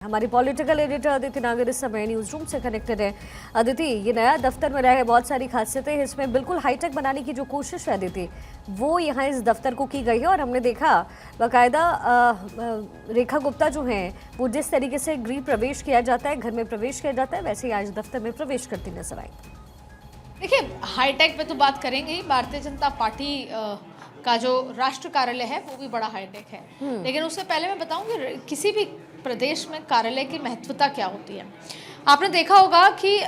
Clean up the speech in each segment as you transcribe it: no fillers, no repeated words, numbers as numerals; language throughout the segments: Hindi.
हमारी पॉलिटिकल एडिटर अदिति नागर इस समय न्यूज रूम से कनेक्टेड है। अदिति, ये नया दफ्तर में रहे बहुत सारी खासियतें हैं, इसमें बिल्कुल हाईटेक बनाने की जो कोशिश है अदिति, वो यहाँ इस दफ्तर को की गई है। और हमने देखा बाकायदा रेखा गुप्ता जो हैं वो जिस तरीके से गृह प्रवेश किया जाता है, घर में प्रवेश किया जाता है, वैसे ही आज दफ्तर में प्रवेश करती नजर आई। देखिए, हाईटेक पे तो बात करेंगे ही। भारतीय जनता पार्टी का जो राष्ट्र कार्यालय है वो भी बड़ा हाईटेक है। लेकिन उससे पहले मैं बताऊं कि किसी भी प्रदेश में कार्यालय की महत्वता क्या होती है। आपने देखा होगा कि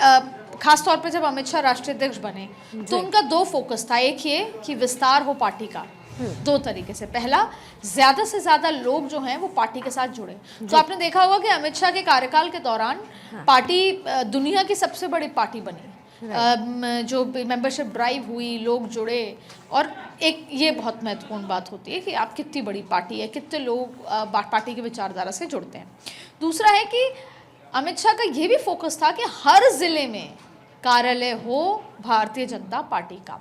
खास तौर पे जब अमित शाह राष्ट्रीय अध्यक्ष बने तो उनका दो फोकस था। एक ये कि विस्तार हो पार्टी का दो तरीके से। पहला, ज्यादा से ज्यादा लोग जो हैं वो पार्टी के साथ जुड़े। तो आपने देखा होगा कि अमित शाह के कार्यकाल के दौरान पार्टी दुनिया की सबसे बड़ी पार्टी बनी। जो मेंबरशिप ड्राइव हुई, लोग जुड़े। और एक ये बहुत महत्वपूर्ण बात होती है कि आप कितनी बड़ी पार्टी है, कितने लोग पार्टी की विचारधारा से जुड़ते हैं। दूसरा है कि अमित शाह का ये भी फोकस था कि हर जिले में कार्यालय हो भारतीय जनता पार्टी का,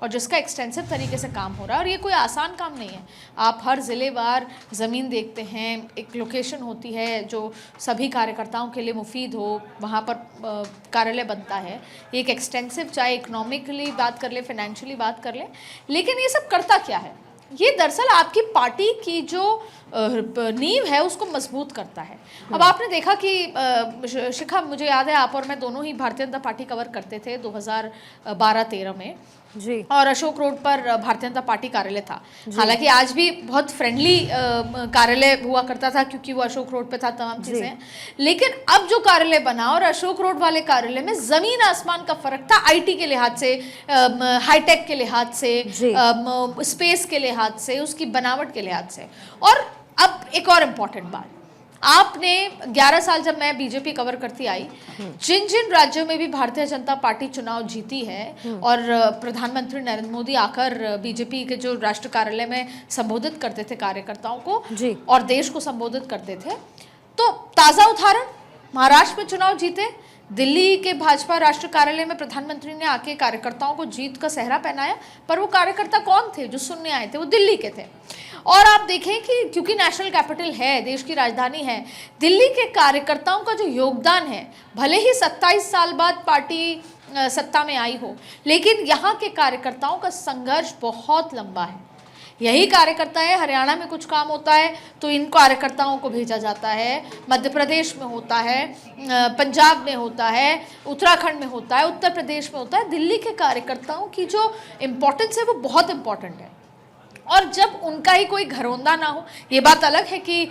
और जिसका एक्सटेंसिव तरीके से काम हो रहा है। और ये कोई आसान काम नहीं है। आप हर ज़िलेवार ज़मीन देखते हैं, एक लोकेशन होती है जो सभी कार्यकर्ताओं के लिए मुफीद हो, वहाँ पर कार्यालय बनता है। एक एक्सटेंसिव, चाहे इकोनॉमिकली बात कर ले, फाइनेंशियली बात कर ले, लेकिन ये सब करता क्या है? ये दरअसल आपकी पार्टी की जो नींव है उसको मजबूत करता है। अब आपने देखा कि शिखा, मुझे याद है आप और मैं दोनों ही भारतीय जनता पार्टी कवर करते थे 2012-13 में जी। और अशोक रोड पर भारतीय जनता पार्टी कार्यालय था। हालांकि आज भी बहुत फ्रेंडली कार्यालय हुआ करता था क्योंकि वो अशोक रोड पे था, तमाम चीजें। लेकिन अब जो कार्यालय बना और अशोक रोड वाले कार्यालय में जमीन आसमान का फर्क था। आईटी के लिहाज से, हाईटेक के लिहाज से, स्पेस के लिहाज से, उसकी बनावट के लिहाज से। और अब एक और इम्पॉर्टेंट बात, आपने 11 साल जब मैं बीजेपी कवर करती आई, जिन जिन राज्यों में भी भारतीय जनता पार्टी चुनाव जीती है और प्रधानमंत्री नरेंद्र मोदी आकर बीजेपी के जो राष्ट्र कार्यालय में संबोधित करते थे कार्यकर्ताओं को और देश को संबोधित करते थे, तो ताज़ा उदाहरण, महाराष्ट्र में चुनाव जीते, दिल्ली के भाजपा राष्ट्र कार्यालय में प्रधानमंत्री ने आके कार्यकर्ताओं को जीत का सेहरा पहनाया। पर वो कार्यकर्ता कौन थे जो सुनने आए थे? वो दिल्ली के थे। और आप देखें कि क्योंकि नेशनल कैपिटल है, देश की राजधानी है, दिल्ली के कार्यकर्ताओं का जो योगदान है, भले ही 27 साल बाद पार्टी सत्ता में आई हो, लेकिन यहाँ के कार्यकर्ताओं का संघर्ष बहुत लंबा है। यही कार्यकर्ता है, हरियाणा में कुछ काम होता है तो इन कार्यकर्ताओं को भेजा जाता है, मध्य प्रदेश में होता है, पंजाब में होता है, उत्तराखंड में होता है, उत्तर प्रदेश में होता है। दिल्ली के कार्यकर्ताओं की जो इम्पोर्टेंस है वो बहुत इम्पोर्टेंट है। और जब उनका ही कोई घरौंदा ना हो, ये बात अलग है कि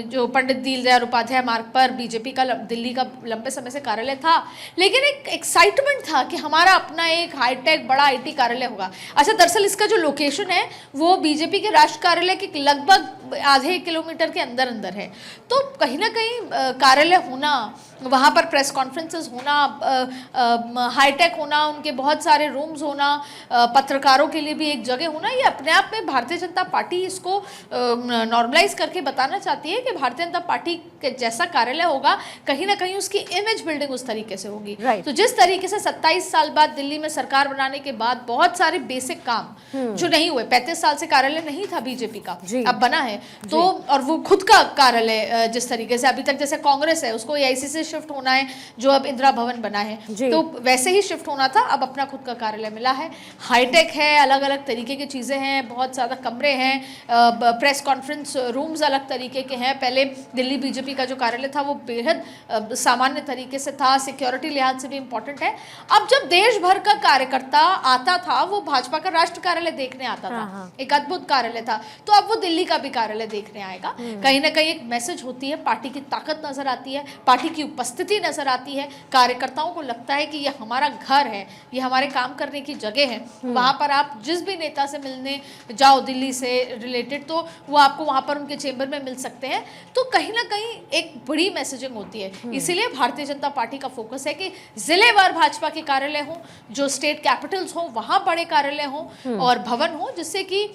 जो पंडित दीनदयाल उपाध्याय मार्ग पर बीजेपी का दिल्ली का लंबे समय से कार्यालय था, लेकिन एक एक्साइटमेंट था कि हमारा अपना एक हाईटेक बड़ा आईटी कार्यालय होगा। अच्छा, दरअसल इसका जो लोकेशन है वो बीजेपी के राष्ट्र कार्यालय के लगभग आधे किलोमीटर के अंदर अंदर है। तो कहीं ना कहीं कार्यालय होना, वहाँ पर प्रेस कॉन्फ्रेंसेस होना, हाईटेक होना, उनके बहुत सारे रूम्स होना, पत्रकारों के लिए भी एक जगह होना, ये अपने आप में भारतीय जनता पार्टी इसको नॉर्मलाइज करके बताना चाहती है कि भारतीय जनता पार्टी के जैसा कार्यालय होगा, कहीं ना कहीं उसकी इमेज बिल्डिंग उस तरीके से होगी। तो जिस तरीके से 27 साल बाद दिल्ली में सरकार बनाने के बाद बहुत सारे बेसिक काम जो नहीं हुए, 35 साल से कार्यालय नहीं था बीजेपी का, अब बना है, तो और वो खुद का कार्यालय जिस तरीके से अभी तक जैसे कांग्रेस है उसको एआईसी से शिफ्ट होना है, जो अब इंदिरा भवन बना है, तो वैसे ही शिफ्ट होना था। अब अपना खुद का कार्यालय मिला है, हाईटेक है, अलग अलग तरीके की चीज़ें हैं, बहुत ज़्यादा कमरे हैं, प्रेस कॉन्फ्रेंस रूम्स अलग तरीके के हैं। पहले दिल्ली बीजेपी का जो कार्यालय था वो बेहद सामान्य तरीके से था, सिक्योरिटी लिहाज से भी इम्पोर्टेंट है। अब जब देश भर का कार्यकर्ता आता था, वो भाजपा का राष्ट्र कार्यालय देखने आता था, एक अद्भुत कार्यालय था, तो अब वो दिल्ली का भी कार्यालय देखने आएगा। कहीं ना कहीं एक मैसेज होती है, पार्टी की ताकत नजर आती है, पार्टी की उपस्थिति नजर आती है, कार्यकर्ताओं को लगता है कि ये हमारा घर है, ये हमारे काम करने की जगह है। वहाँ पर आप जिस भी नेता से मिलने जाओ दिल्ली से रिलेटेड, तो वो आपको वहाँ पर उनके चेंबर में मिल सकते हैं। तो कहीं ना कहीं एक बड़ी मैसेजिंग होती है। इसीलिए भारतीय जनता पार्टी का फोकस है कि जिलेवार भाजपा के कार्यालय हो, जो स्टेट कैपिटल्स हो वहाँ बड़े कार्यालय हो और भवन हो, जिससे कि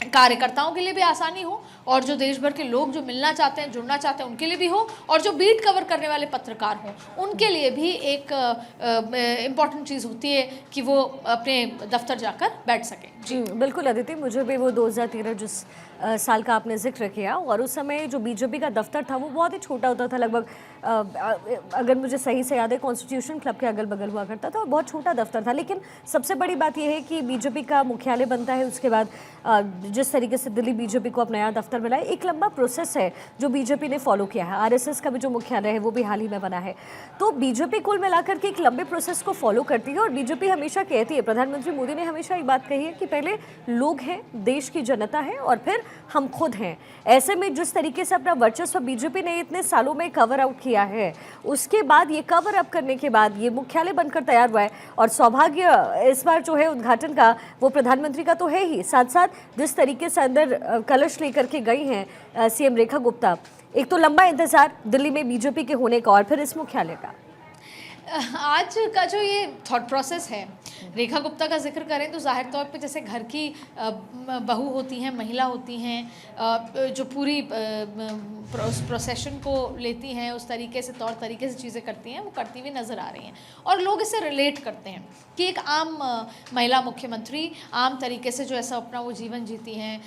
कार्यकर्ताओं के लिए भी आसानी हो और जो देश भर के लोग जो मिलना चाहते हैं, जुड़ना चाहते हैं, उनके लिए भी हो, और जो बीट कवर करने वाले पत्रकार हों उनके लिए भी एक इम्पॉर्टेंट चीज़ होती है कि वो अपने दफ्तर जाकर बैठ सकें। जी बिल्कुल अदिति, मुझे भी वो 2013 जिस साल का आपने जिक्र किया, और उस समय जो बीजेपी का दफ्तर था वो बहुत ही छोटा होता था, लगभग अगर मुझे सही से याद है कॉन्स्टिट्यूशन क्लब के अगल बगल हुआ करता था और बहुत छोटा दफ्तर था। लेकिन सबसे बड़ी बात यह है कि बीजेपी का मुख्यालय बनता है, उसके बाद जिस तरीके से दिल्ली बीजेपी को अपना नया दफ्तर मिला है, एक लंबा प्रोसेस है जो बीजेपी ने फॉलो किया है। आरएसएस का भी जो मुख्यालय है वो भी हाल ही में बना है। तो बीजेपी कुल मिलाकर के एक लंबे प्रोसेस को फॉलो करती है, और बीजेपी हमेशा कहती है, प्रधानमंत्री मोदी ने हमेशा एक बात कही है कि पहले लोग हैं, देश की जनता है, और फिर हम खुद हैं। ऐसे में जिस तरीके से अपना वर्चस्व बीजेपी ने इतने सालों में कवर आउट किया है, उसके बाद ये कवर अप करने के बाद ये मुख्यालय बनकर तैयार हुआ है, और सौभाग्य इस बार जो है उद्घाटन का वो प्रधानमंत्री का तो है ही, साथ साथ जिस तरीके से अंदर कलश लेकर के गई हैं सीएम रेखा गुप्ता, एक तो लंबा इंतजार दिल्ली में बीजेपी के होने का और फिर इस मुख्यालय का। आज का जो ये थॉट प्रोसेस है, रेखा गुप्ता का जिक्र करें तो जाहिर तौर पे जैसे घर की बहू होती हैं, महिला होती हैं, जो पूरी उस प्रोसेशन को लेती हैं, उस तरीके से तौर तरीके से चीज़ें करती हैं, वो करती हुई नज़र आ रही हैं, और लोग इसे रिलेट करते हैं कि एक आम महिला मुख्यमंत्री आम तरीके से जो ऐसा अपना वो जीवन जीती हैं,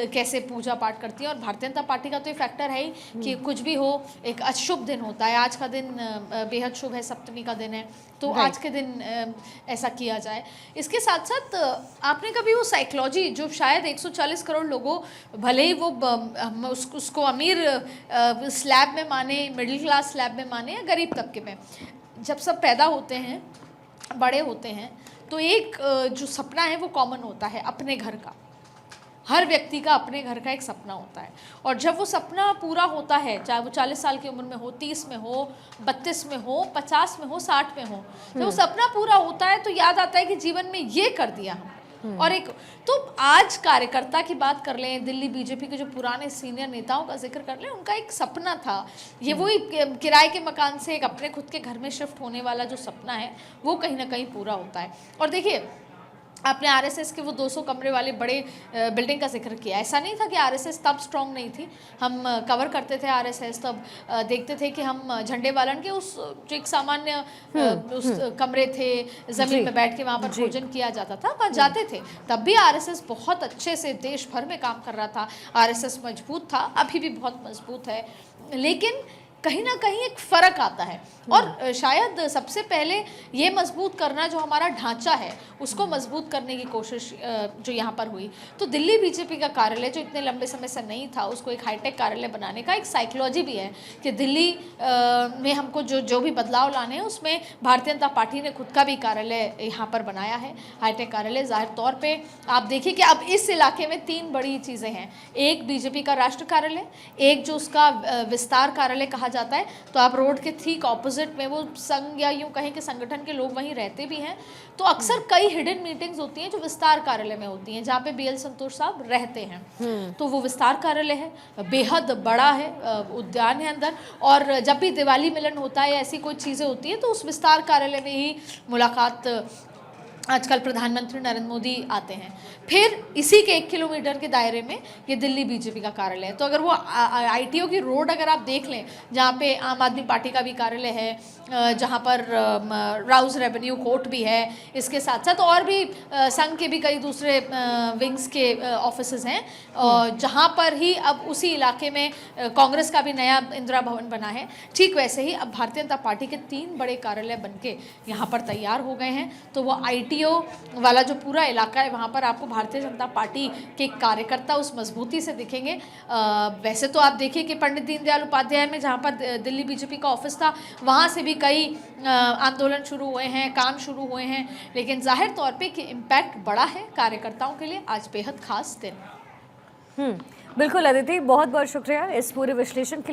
कैसे पूजा पाठ करती हैं। और भारतीय जनता पार्टी का तो ये फैक्टर है ही कि कुछ भी हो, एक अशुभ दिन होता है, आज का दिन बेहद शुभ है, सप्तमी का दिन है, तो आज के दिन ऐसा किया जाए। इसके साथ साथ आपने कभी वो साइकोलॉजी जो शायद 140 करोड़ लोगों, भले ही वो उसको अमीर स्लैब में माने, मिडिल क्लास स्लैब में माने या गरीब तबके में, जब सब पैदा होते हैं, बड़े होते हैं, तो एक जो सपना है वो कॉमन होता है, अपने घर का। हर व्यक्ति का अपने घर का एक सपना होता है, और जब वो सपना पूरा होता है, चाहे वो 40 साल की उम्र में हो, 30 में हो, 32 में हो, 50 में हो, 60 में हो, जब वो सपना पूरा होता है तो याद आता है कि जीवन में ये कर दिया हम। और एक तो आज कार्यकर्ता की बात कर लें, दिल्ली बीजेपी के जो पुराने सीनियर नेताओं का जिक्र कर लें, उनका एक सपना था, ये वही किराए के मकान से एक अपने खुद के घर में शिफ्ट होने वाला जो सपना है वो कहीं ना कहीं पूरा होता है। और देखिए, आपने आरएसएस के वो 200 कमरे वाले बड़े बिल्डिंग का जिक्र किया। ऐसा नहीं था कि आरएसएस तब स्ट्रांग नहीं थी, हम कवर करते थे आरएसएस, तब देखते थे कि हम झंडे वालन के उस जो एक सामान्य उस कमरे थे, ज़मीन में बैठ के वहाँ पर भोजन किया जाता था, वहाँ जाते थे। तब भी आरएसएस बहुत अच्छे से देश भर में काम कर रहा था, आरएसएस मजबूत था, अभी भी बहुत मजबूत है, लेकिन कहीं ना कहीं एक फ़र्क आता है। और शायद सबसे पहले ये मजबूत करना, जो हमारा ढांचा है उसको मजबूत करने की कोशिश जो यहाँ पर हुई। तो दिल्ली बीजेपी का कार्यालय जो इतने लंबे समय से नहीं था, उसको एक हाईटेक कार्यालय बनाने का एक साइकोलॉजी भी है कि दिल्ली में हमको जो भी बदलाव लाने हैं, उसमें भारतीय जनता पार्टी ने खुद का भी कार्यालय यहाँ पर बनाया है, हाईटेक कार्यालय। जाहिर तौर पर आप देखिए कि अब इस इलाके में 3 बड़ी चीज़ें हैं, एक बीजेपी का राष्ट्र कार्यालय, एक जो उसका विस्तार कार्यालय कहा जाता है, तो आप रोड के ठीक ऑपोजिट में वो संघ या यूं कहें कि संगठन के लोग वहीं रहते भी हैं, तो अक्सर कई हिडन मीटिंग्स होती हैं जो विस्तार कार्यालय में होती हैं, जहाँ पे बीएल संतोष साहब रहते हैं। तो वो विस्तार कार्यालय है, बेहद बड़ा है, उद्यान है अंदर, और जब भी दिवाली मिलन होता है, ऐसी कोई चीज़ें होती हैं, तो उस विस्तार कार्यालय में ही मुलाकात आजकल प्रधानमंत्री नरेंद्र मोदी आते हैं। फिर इसी के 1 किलोमीटर के दायरे में ये दिल्ली बीजेपी का कार्यालय है। तो अगर वो आईटीओ की रोड अगर आप देख लें, जहाँ पे आम आदमी पार्टी का भी कार्यालय है, जहाँ पर राउज रेवेन्यू कोर्ट भी है, इसके साथ साथ और भी संघ के भी कई दूसरे विंग्स के ऑफिसेज हैं, जहाँ पर ही अब उसी इलाके में कांग्रेस का भी नया इंदिरा भवन बना है। ठीक वैसे ही अब भारतीय जनता पार्टी के 3 बड़े कार्यालय बनके यहाँ पर तैयार हो गए हैं। तो वो आईटीओ वाला जो पूरा इलाका है, वहाँ पर आपको भारतीय जनता पार्टी के कार्यकर्ता उस मजबूती से दिखेंगे। वैसे तो आप देखिए कि पंडित दीनदयाल उपाध्याय में जहाँ पर दिल्ली बीजेपी का ऑफिस था, वहाँ से भी कई आंदोलन शुरू हुए हैं, काम शुरू हुए हैं, लेकिन जाहिर तौर पे कि इम्पैक्ट बड़ा है कार्यकर्ताओं के लिए। आज बेहद खास दिन। बिल्कुल अदिति, बहुत बहुत शुक्रिया इस पूरे विश्लेषण के लिए।